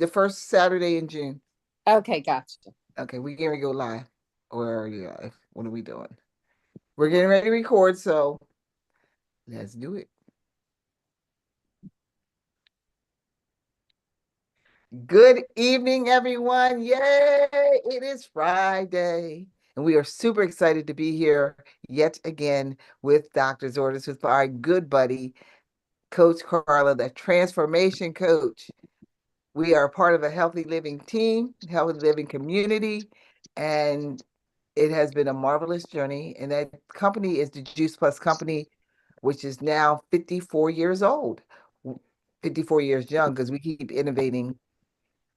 the first Saturday in June. Okay, gotcha. Okay, we're going to go live. Or are you live? What are we doing? We're getting ready to record, so let's do it. Good evening, everyone. Yay! It is Friday. And we are super excited to be here yet again with Doctor's Orders with our good buddy, Coach Carla, the transformation coach. We are part of a healthy living team, healthy living community, and it has been a marvelous journey. And that company is the Juice Plus Company, which is now 54 years old, 54 years young, because we keep innovating.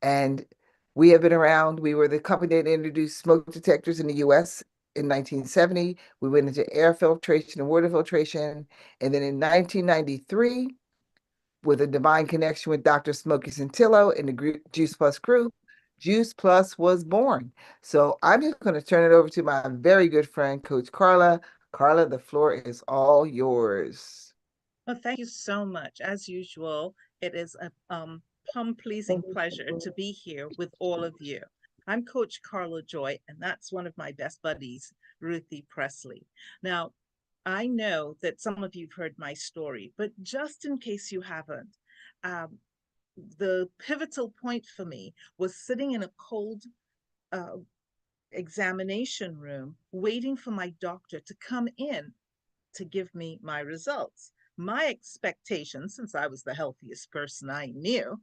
And we have been around. We were the company that introduced smoke detectors in the US in 1970. We went into air filtration and water filtration. And then in 1993, with a divine connection with Dr. Smokey Santillo and the Juice Plus crew, Juice Plus was born. So I'm just going to turn it over to my very good friend, Coach Carla. Carla, the floor is all yours. Well, thank you so much. As usual, it is a plum-pleasing pleasure to be here with all of you. I'm Coach Carla Joy, and that's one of my best buddies, Ruthie Presley. Now, I know that some of you've heard my story, but just in case you haven't, um, the pivotal point for me was sitting in a cold uh, examination room, waiting for my doctor to come in to give me my results. My expectations, since I was the healthiest person I knew,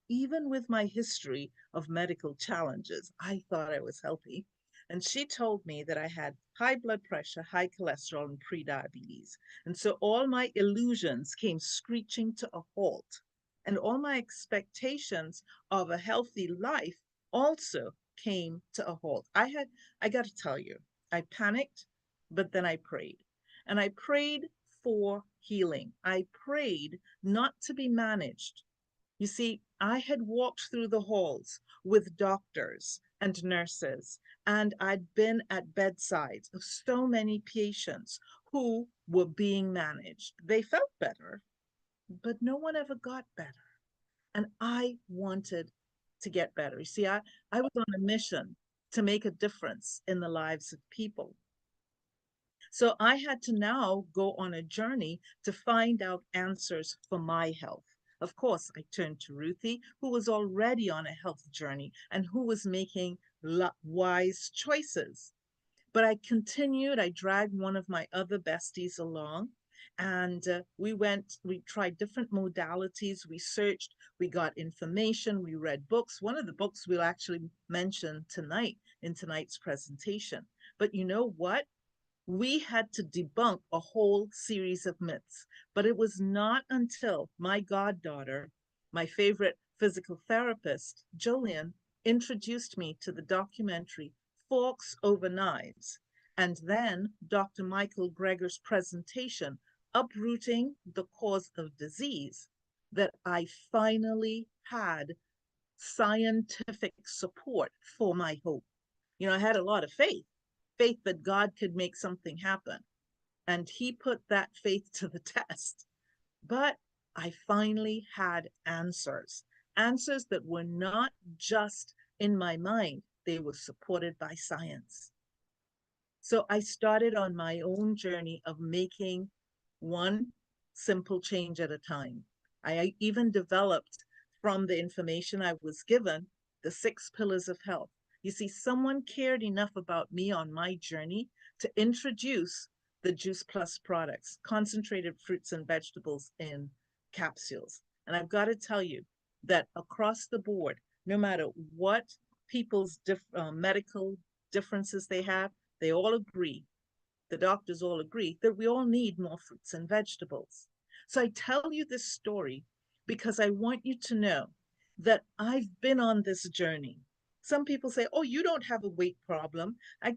even with my history of medical challenges, I thought I was healthy. And she told me that I had high blood pressure, high cholesterol, and prediabetes. And so all my illusions came screeching to a halt. And all my expectations of a healthy life also came to a halt. I got to tell you, I panicked, but then I prayed. And I prayed for healing. I prayed not to be managed. You see, I had walked through the halls with doctors and nurses, and I'd been at bedsides of so many patients who were being managed. They felt better, but no one ever got better. And I wanted to get better. You see, I was on a mission to make a difference in the lives of people. So I had to now go on a journey to find out answers for my health. Of course, I turned to Ruthie, who was already on a health journey and who was making wise choices. But I continued, I dragged one of my other besties along. And we tried different modalities, we searched, we got information, we read books. One of the books we'll actually mention tonight in tonight's presentation. But you know what? We had to debunk a whole series of myths. But it was not until my goddaughter, my favorite physical therapist, Jillian, introduced me to the documentary Forks Over Knives, and then Dr. Michael Greger's presentation, Uprooting the Cause of Disease, that I finally had scientific support for my hope. You know, I had a lot of faith that God could make something happen. And he put that faith to the test. But I finally had answers, answers that were not just in my mind, they were supported by science. So I started on my own journey of making one simple change at a time. I even developed from the information I was given the 6 pillars of health. You see, someone cared enough about me on my journey to introduce the Juice Plus products, concentrated fruits and vegetables in capsules. And I've got to tell you that across the board, no matter what people's medical differences they have, they all agree, the doctors all agree, that we all need more fruits and vegetables. So I tell you this story because I want you to know that I've been on this journey. Some people say, "Oh, you don't have a weight problem." I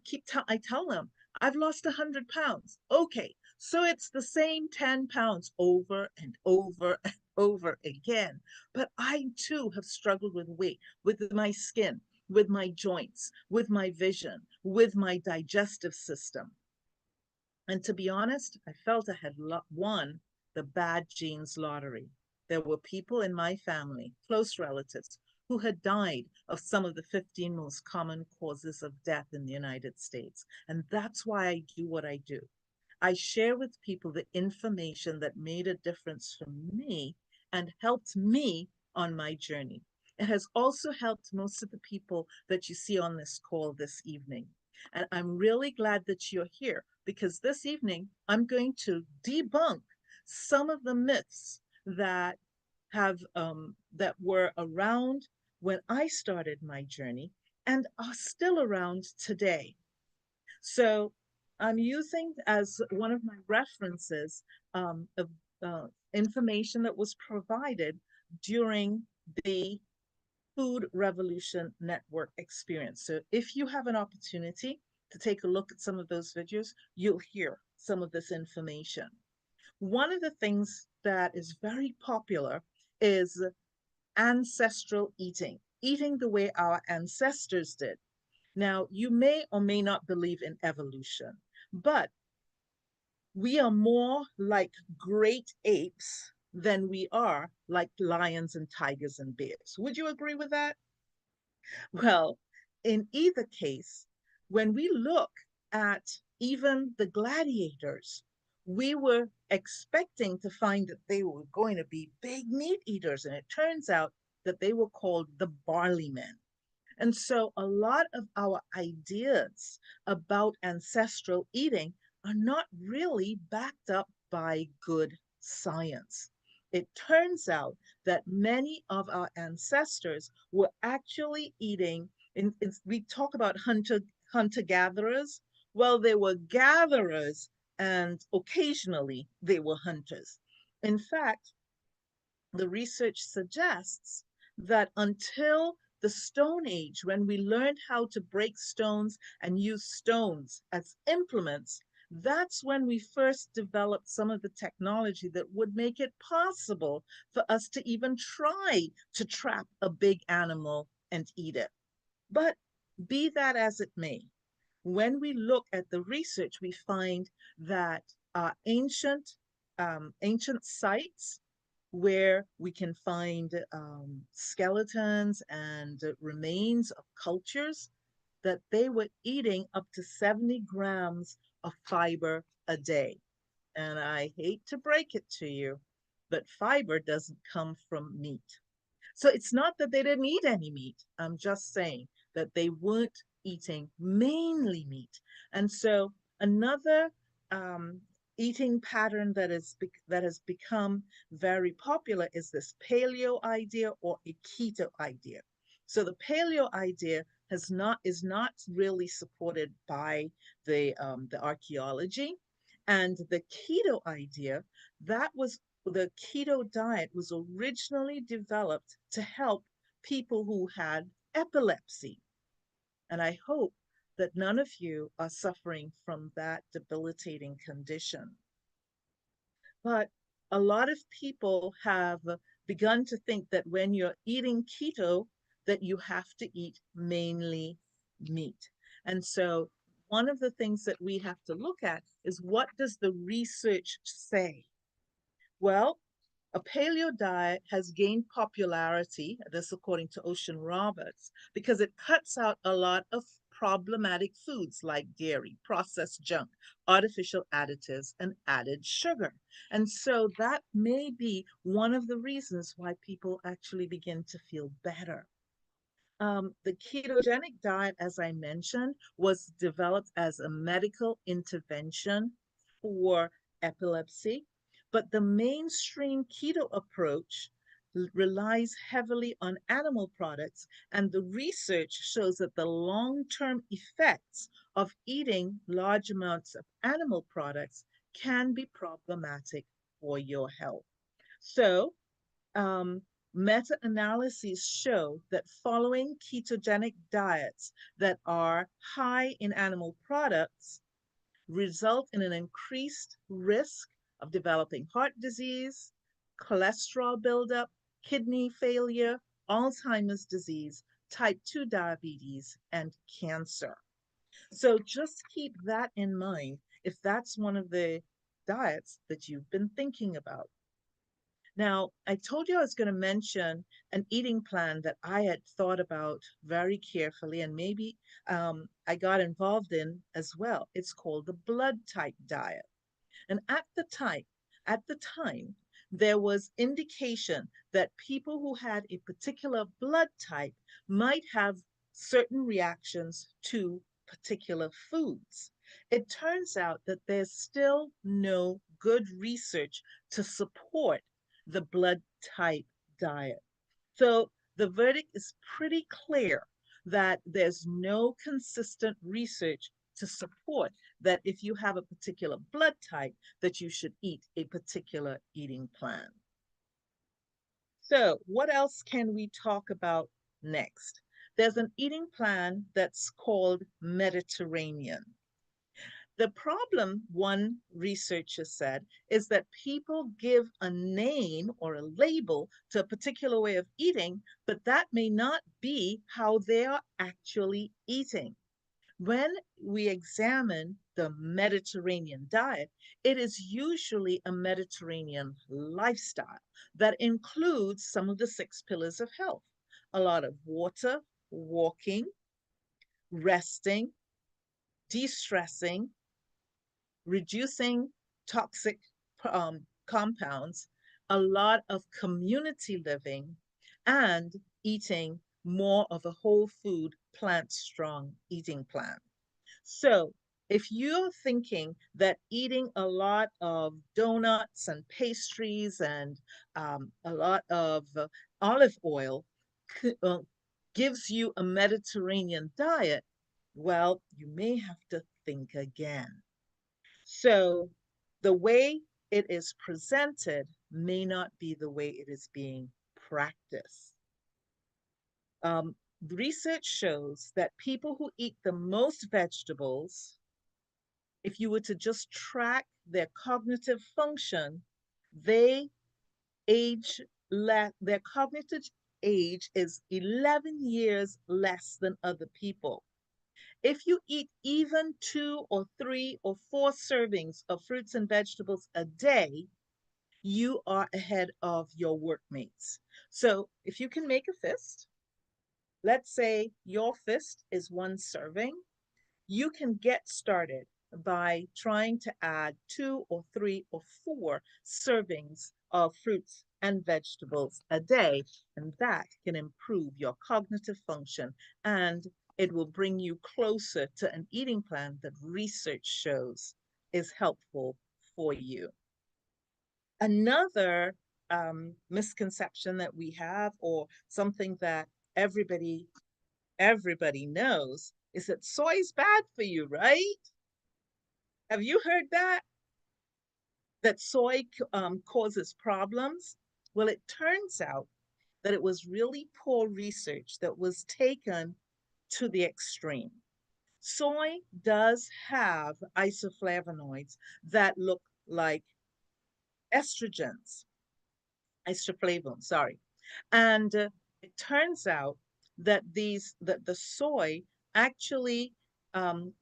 tell them, "I've lost 100 pounds." Okay, so it's the same 10 pounds over and over and over again. But I too have struggled with weight, with my skin, with my joints, with my vision, with my digestive system. And to be honest, I felt I had won the bad genes lottery. There were people in my family, close relatives, who had died of some of the 15 most common causes of death in the United States. And that's why I do what I do. I share with people the information that made a difference for me and helped me on my journey. It has also helped most of the people that you see on this call this evening. And I'm really glad that you're here because this evening I'm going to debunk some of the myths that that were around when I started my journey and are still around today. So I'm using as one of my references of information that was provided during the Food Revolution Network experience. So if you have an opportunity to take a look at some of those videos, you'll hear some of this information. One of the things that is very popular is ancestral eating, eating the way our ancestors did. Now, you may or may not believe in evolution, but we are more like great apes than we are like lions and tigers and bears. Would you agree with that? Well, in either case, when we look at even the gladiators, we were expecting to find that they were going to be big meat eaters, and it turns out that they were called the barley men. And so a lot of our ideas about ancestral eating are not really backed up by good science. It turns out that many of our ancestors were actually eating, we talk about hunter gatherers. Well, they were gatherers and occasionally they were hunters. In fact, the research suggests that until the Stone Age, when we learned how to break stones and use stones as implements, that's when we first developed some of the technology that would make it possible for us to even try to trap a big animal and eat it. But be that as it may, when we look at the research, we find that ancient sites where we can find skeletons and remains of cultures that they were eating up to 70 grams of fiber a day. And I hate to break it to you, but fiber doesn't come from meat. So it's not that they didn't eat any meat. I'm just saying that they weren't eating mainly meat. And so another um, eating pattern that has become very popular is this paleo idea or a keto idea. So the paleo idea is not really supported by the archaeology, and the keto idea that was the keto diet was originally developed to help people who had epilepsy. And I hope that none of you are suffering from that debilitating condition. But a lot of people have begun to think that when you're eating keto, that you have to eat mainly meat. And so one of the things that we have to look at is what does the research say? Well, a paleo diet has gained popularity, this according to Ocean Roberts, because it cuts out a lot of problematic foods like dairy, processed junk, artificial additives, and added sugar. And so that may be one of the reasons why people actually begin to feel better. The ketogenic diet, as I mentioned, was developed as a medical intervention for epilepsy, but the mainstream keto approach relies heavily on animal products, and the research shows that the long-term effects of eating large amounts of animal products can be problematic for your health. So um, meta-analyses show that following ketogenic diets that are high in animal products result in an increased risk of developing heart disease, cholesterol buildup, kidney failure, Alzheimer's disease, type 2 diabetes, and cancer. So just keep that in mind if that's one of the diets that you've been thinking about. Now, I told you I was going to mention an eating plan that I had thought about very carefully and maybe I got involved in as well. It's called the blood type diet. And at the time, there was indication that people who had a particular blood type might have certain reactions to particular foods. It turns out that there's still no good research to support the blood type diet. So the verdict is pretty clear that there's no consistent research to support that if you have a particular blood type that you should eat a particular eating plan. So, what else can we talk about next? There's an eating plan that's called Mediterranean. The problem, one researcher said, is that people give a name or a label to a particular way of eating, but that may not be how they are actually eating. When we examine the Mediterranean diet, it is usually a Mediterranean lifestyle that includes some of the six pillars of health: a lot of water, walking, resting, de stressing, reducing toxic compounds, a lot of community living, and eating more of a whole food, plant strong eating plan. So, if you're thinking that eating a lot of donuts and pastries and a lot of olive oil uh, gives you a Mediterranean diet, well, you may have to think again. So the way it is presented may not be the way it is being practiced. Um, Research shows that people who eat the most vegetables, if you were to just track their cognitive function, they age their cognitive age is 11 years less than other people. If you eat even 2 or 3 or 4 servings of fruits and vegetables a day, you are ahead of your workmates. So if you can make a fist, let's say your fist is 1 serving, you can get started by trying to add 2 or 3 or 4 servings of fruits and vegetables a day, and that can improve your cognitive function and it will bring you closer to an eating plan that research shows is helpful for you. Another misconception that we have, or something that everybody everybody knows, is that soy is bad for you, right? Have you heard that? That soy causes problems? Well, it turns out that it was really poor research that was taken to the extreme. Soy does have isoflavonoids that look like estrogens, isoflavone, sorry. And it turns out that the soy actually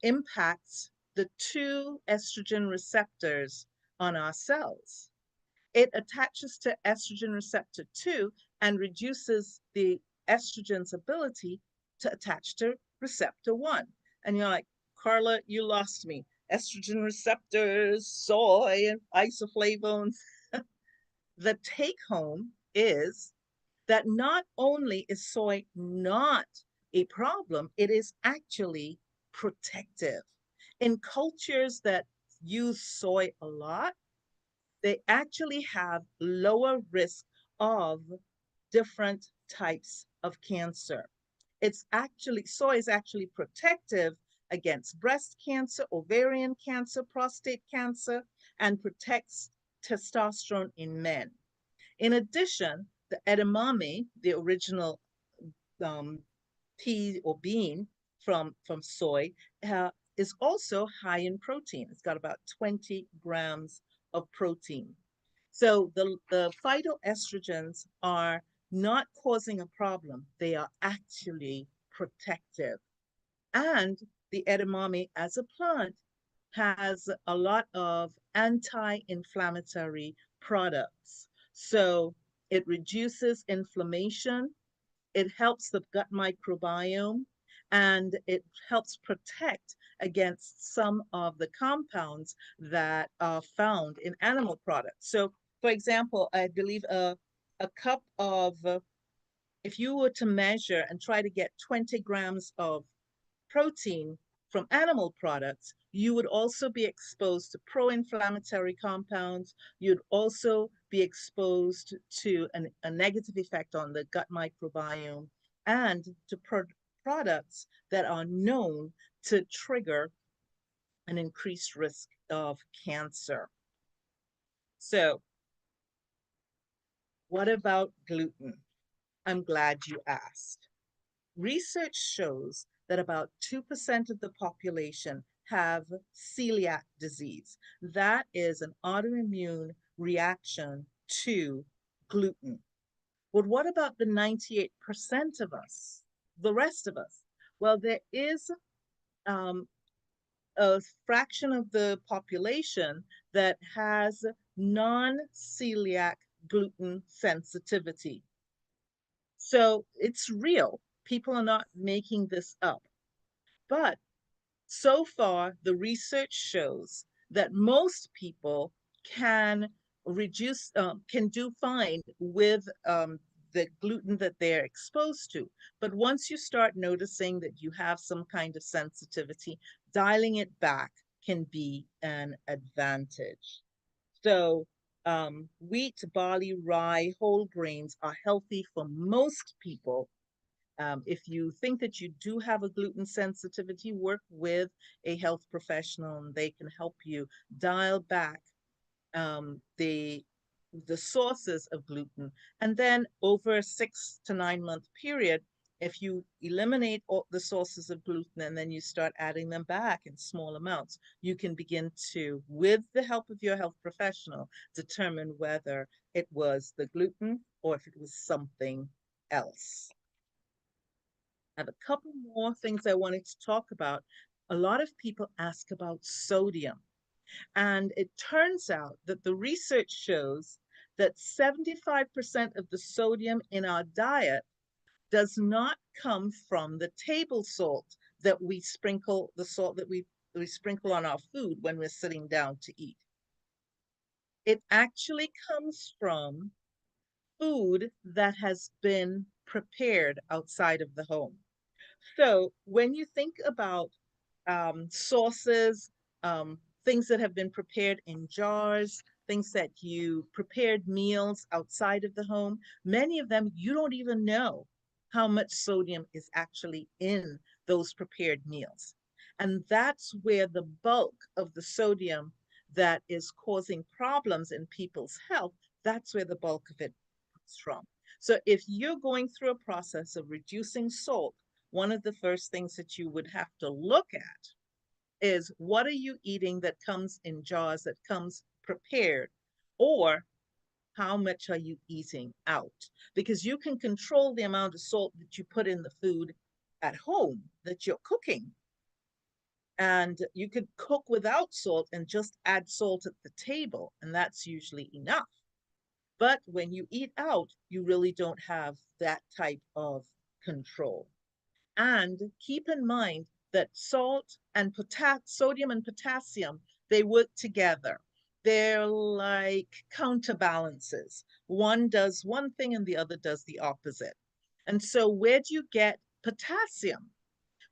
impacts the two estrogen receptors on our cells. It attaches to estrogen receptor 2 and reduces the estrogen's ability to attach to receptor 1. And you're like, Carla, you lost me. Estrogen receptors, soy, and isoflavones. The take home is that not only is soy not a problem, it is actually protective. In cultures that use soy a lot, they actually have lower risk of different types of cancer. Soy is actually protective against breast cancer, ovarian cancer, prostate cancer, and protects testosterone in men. In addition, the edamame, the original um, pea or bean from soy, is also high in protein. It's got about 20 grams of protein. So the phytoestrogens are not causing a problem. They are actually protective. And the edamame as a plant has a lot of anti-inflammatory products. So it reduces inflammation, it helps the gut microbiome, and it helps protect against some of the compounds that are found in animal products. So, for example, I believe a cup of, if you were to measure and try to get 20 grams of protein from animal products, you would also be exposed to pro inflammatory compounds. You'd also be exposed to a negative effect on the gut microbiome and to products that are known to trigger an increased risk of cancer. So, what about gluten? I'm glad you asked. Research shows that about 2% of the population have celiac disease. That is an autoimmune reaction to gluten. But what about the 98% of us, the rest of us? Well, there is um, a fraction of the population that has non celiac gluten sensitivity. So it's real. People are not making this up. But so far, the research shows that most people can can do fine with the gluten that they're exposed to. But once you start noticing that you have some kind of sensitivity, dialing it back can be an advantage. So, wheat, barley, rye, whole grains are healthy for most people. If you think that you do have a gluten sensitivity, work with a health professional and they can help you dial back the sources of gluten. And then over a 6 to 9 month period, if you eliminate all the sources of gluten and then you start adding them back in small amounts, you can begin to, with the help of your health professional, determine whether it was the gluten or if it was something else. I have a couple more things I wanted to talk about. A lot of people ask about sodium, and it turns out that the research shows that 75% of the sodium in our diet does not come from the table salt that we sprinkle, the salt that we sprinkle on our food when we're sitting down to eat. It actually comes from food that has been prepared outside of the home. So when you think about sauces, things that have been prepared in jars, things that you prepared meals outside of the home, many of them you don't even know how much sodium is actually in those prepared meals. And that's where the bulk of the sodium that is causing problems in people's health, that's where the bulk of it comes from. So if you're going through a process of reducing salt, one of the first things that you would have to look at is what are you eating that comes in jars, that comes prepared, or how much are you eating out? Because you can control the amount of salt that you put in the food at home that you're cooking. And you could cook without salt and just add salt at the table, and that's usually enough. But when you eat out, you really don't have that type of control. And keep in mind that salt and sodium and potassium, they work together. They're like counterbalances. One does one thing and the other does the opposite. And so where do you get potassium?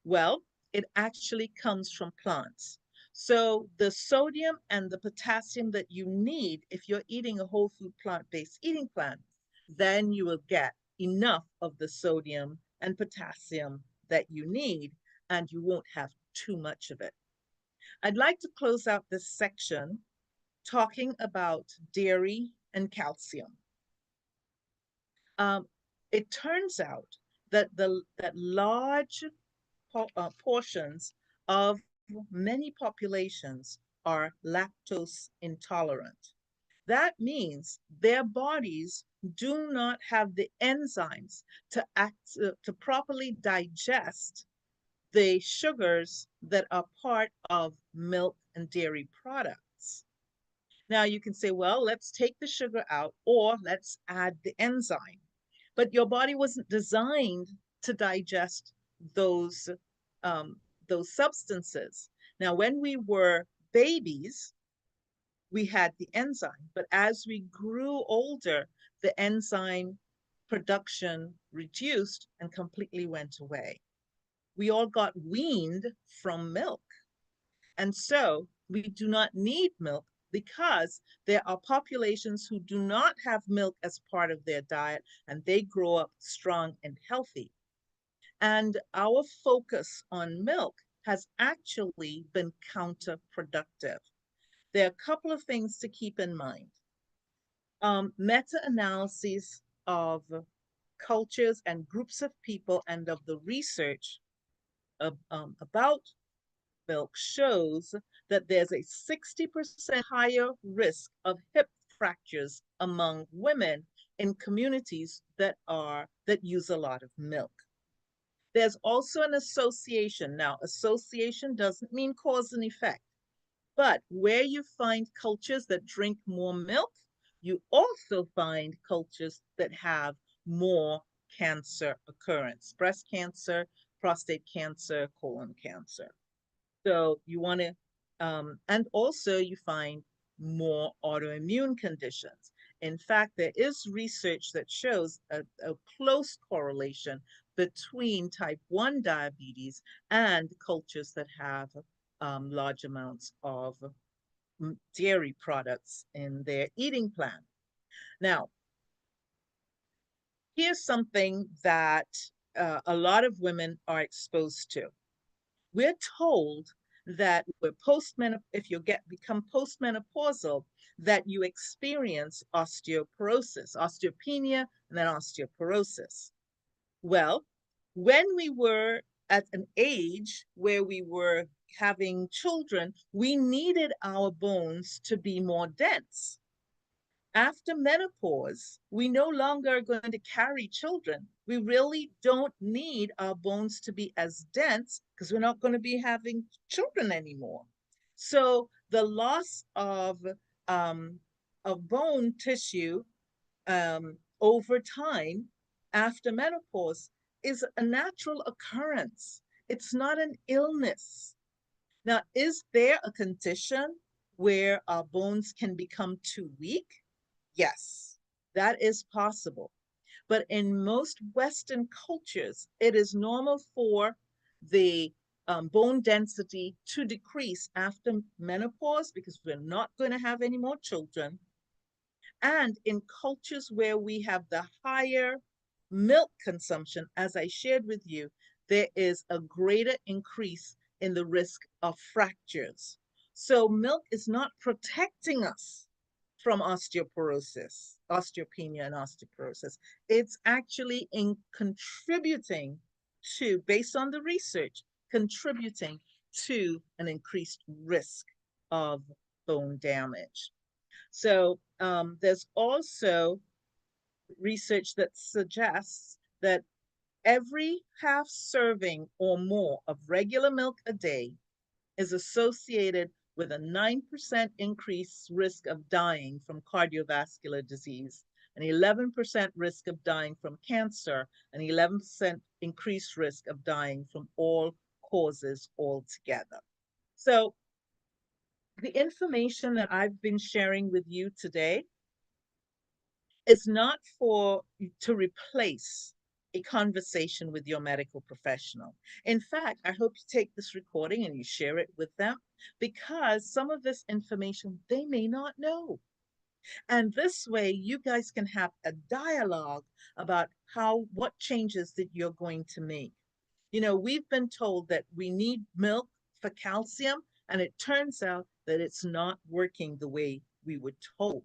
Well, it actually comes from plants. So the sodium and the potassium that you need if you're eating a whole food plant-based eating plan, then you will get enough of the sodium and potassium that you need, and you won't have too much of it. I'd like to close out this section talking about dairy and calcium. Um, it turns out that large portions of many populations are lactose intolerant. That means their bodies do not have the enzymes to properly digest the sugars that are part of milk and dairy products. Now you can say, well, let's take the sugar out or let's add the enzyme. But your body wasn't designed to digest those um, those substances. Now, when we were babies, we had the enzyme, but as we grew older, the enzyme production reduced and completely went away. We all got weaned from milk. And so we do not need milk because there are populations who do not have milk as part of their diet and they grow up strong and healthy. And our focus on milk has actually been counterproductive. There are a couple of things to keep in mind. Meta analyses of cultures and groups of people and of the research about milk shows that there's a 60% higher risk of hip fractures among women in communities that use a lot of milk. There's also an association. Now, association doesn't mean cause and effect, but where you find cultures that drink more milk, you also find cultures that have more cancer occurrence, breast cancer, prostate cancer, colon cancer. So you want to, and also you find more autoimmune conditions. In fact, there is research that shows a close correlation between type 1 diabetes and cultures that have large amounts of dairy products in their eating plan. Now, here's something that a lot of women are exposed to. We're told that if you become postmenopausal, that you experience osteoporosis, osteopenia, and then osteoporosis. Well, when we were at an age where we were having children, we needed our bones to be more dense. After menopause, we no longer are going to carry children. We really don't need our bones to be as dense because we're not going to be having children anymore. So the loss um, of bone tissue over time after menopause is a natural occurrence. It's not an illness. Now, is there a condition where our bones can become too weak? Yes, that is possible. But in most Western cultures, it is normal for the bone density to decrease after menopause because we're not going to have any more children. And in cultures where we have the higher milk consumption, as I shared with you, there is a greater increase in the risk of fractures. So milk is not protecting us from osteoporosis, osteopenia and osteoporosis. It's actually in contributing to, based on the research, contributing to an increased risk of bone damage. So there's also research that suggests that every half serving or more of regular milk a day is associated with a 9% increased risk of dying from cardiovascular disease, an 11% risk of dying from cancer, an 11% increased risk of dying from all causes altogether. So the information that I've been sharing with you today is not for to replace a conversation with your medical professional. In fact, I hope you take this recording and you share it with them because some of this information they may not know. And this way, you guys can have a dialogue about what changes that you're going to make. You know, we've been told that we need milk for calcium, and it turns out that it's not working the way we were told.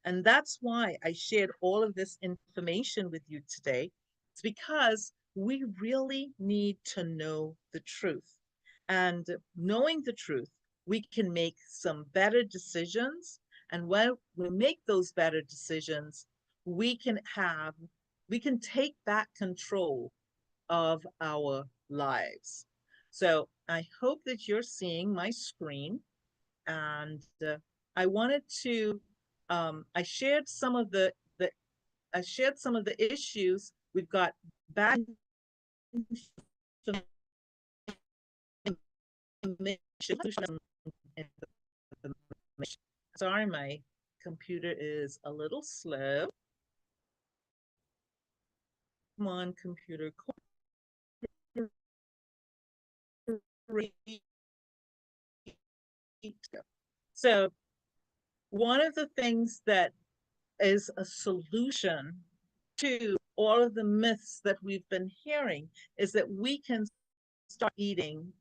And that's why I shared all of this information with you today. It's because we really need to know the truth. And knowing the truth, we can make some better decisions. And when we make those better decisions, we can have, we can take back control of our lives. So I hope that you're seeing my screen and I wanted to I shared some of the I shared some of the issues. We've got bad information. Sorry, my computer is a little slow. Come on, computer. So one of the things that is a solution to all of the myths that we've been hearing is that we can start eating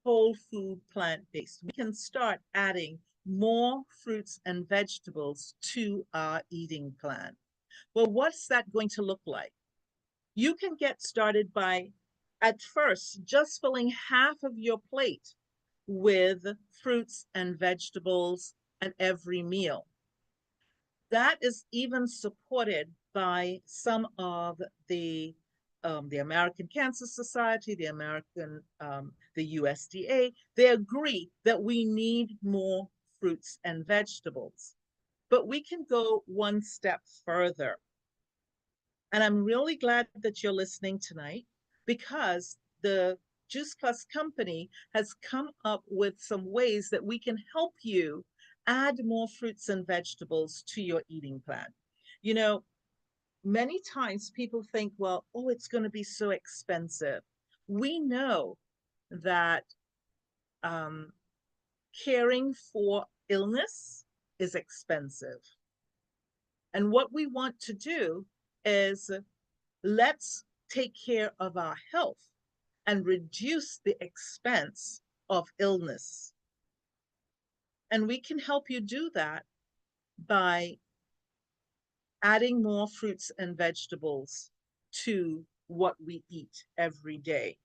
whole food plant-based. We can start adding more fruits and vegetables to our eating plan. Well, what's that going to look like? You can get started by, at first, just filling half of your plate with fruits and vegetables at every meal. That is even supported by some of the American Cancer Society, the USDA. They agree that we need more fruits and vegetables, but we can go one step further. And I'm really glad that you're listening tonight, because the Juice Plus company has come up with some ways that we can help you add more fruits and vegetables to your eating plan. You know, many times people think, well, oh, it's going to be so expensive. We know that um, caring for illness is expensive. And what we want to do is, let's take care of our health and reduce the expense of illness. And we can help you do that by adding more fruits and vegetables to what we eat every day.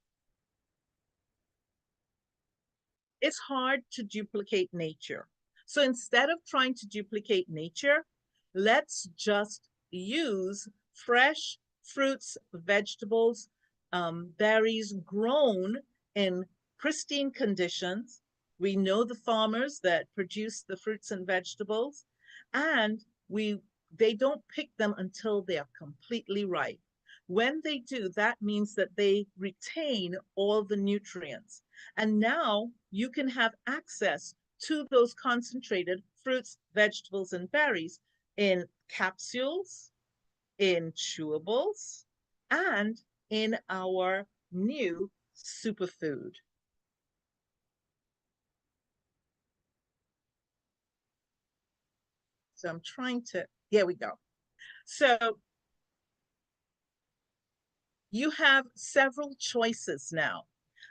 It's hard to duplicate nature. So instead of trying to duplicate nature, let's just use fresh fruits, vegetables, berries grown in pristine conditions. We know the farmers that produce the fruits and vegetables, and they don't pick them until they are completely ripe. When they do, that means that they retain all the nutrients. And now you can have access to those concentrated fruits, vegetables, and berries in capsules, in chewables, and in our new superfood. So I'm trying to, here we go. So you have several choices now.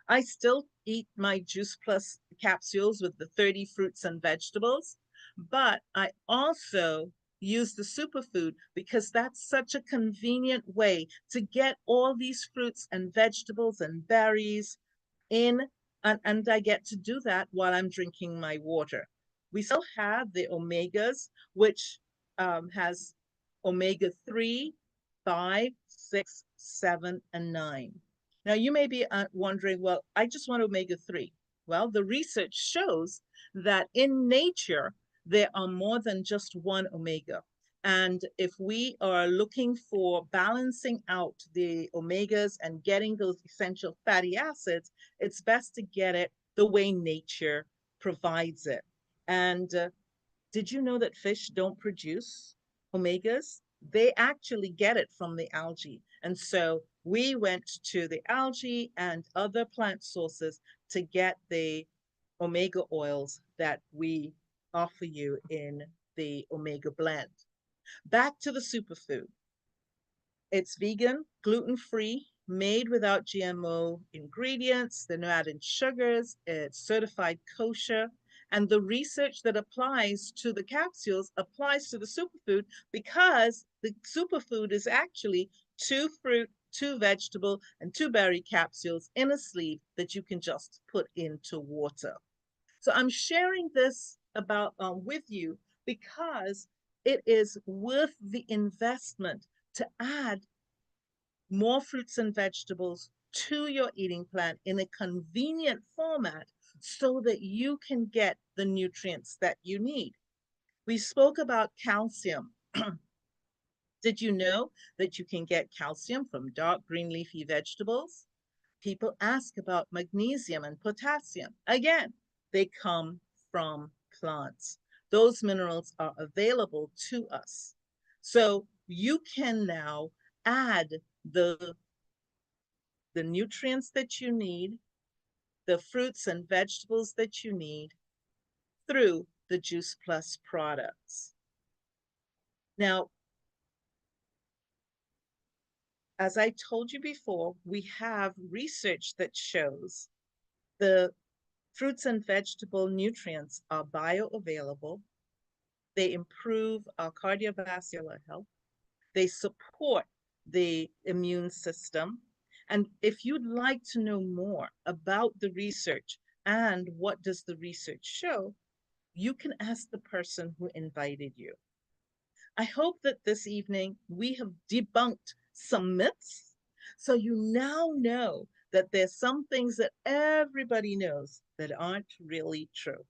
I still eat my Juice Plus capsules with the 30 fruits and vegetables, but I also use the superfood because that's such a convenient way to get all these fruits and vegetables and berries in, and I get to do that while I'm drinking my water. We still have the omegas, which has omega 3, 5, 6, 7, and 9. Now, you may be wondering, well, I just want omega 3. Well, the research shows that in nature, there are more than just one omega. And if we are looking for balancing out the omegas and getting those essential fatty acids, it's best to get it the way nature provides it. And did you know that fish don't produce omegas? They actually get it from the algae. And so we went to the algae and other plant sources to get the omega oils that we offer you in the omega blend. Back to the superfood. It's vegan, gluten-free, made without GMO ingredients. They're not adding sugars. It's certified kosher. And the research that applies to the capsules applies to the superfood, because the superfood is actually 2 fruit, 2 vegetable, and 2 berry capsules in a sleeve that you can just put into water. So I'm sharing this about with you because it is worth the investment to add more fruits and vegetables to your eating plan in a convenient format so that you can get the nutrients that you need. We spoke about calcium. Did you know that you can get calcium from dark green leafy vegetables? People ask about magnesium and potassium. Again, they come from plants. Those minerals are available to us. So you can now add the, the nutrients that you need, the fruits and vegetables that you need through the Juice Plus products. Now, as I told you before, we have research that shows the fruits and vegetable nutrients are bioavailable. They improve our cardiovascular health. They support the immune system. And if you'd like to know more about the research and what does the research show, you can ask the person who invited you. I hope that this evening we have debunked some myths. So you now know that there's some things that everybody knows that aren't really true.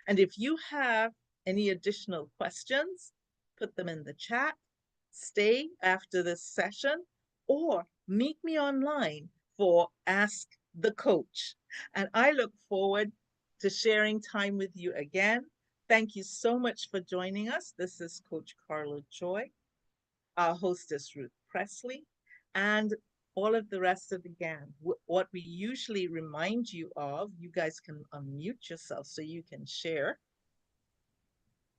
And if you have any additional questions, put them in the chat, stay after this session, or meet me online for Ask the Coach. And I look forward to sharing time with you again. Thank you so much for joining us. This is Coach Carla Joy, our hostess Ruth Presley, and all of the rest of the gang. What we usually remind you of, you guys can unmute yourself so you can share.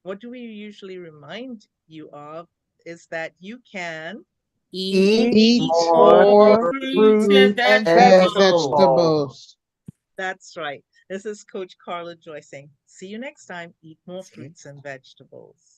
What do we usually remind you of is that you can Eat Eat eat more more more fruits fruits and fruits and and vegetables. vegetables. vegetables. That's right. This is Coach Carla Joy saying, see you next time. Eat more See? fruits and vegetables.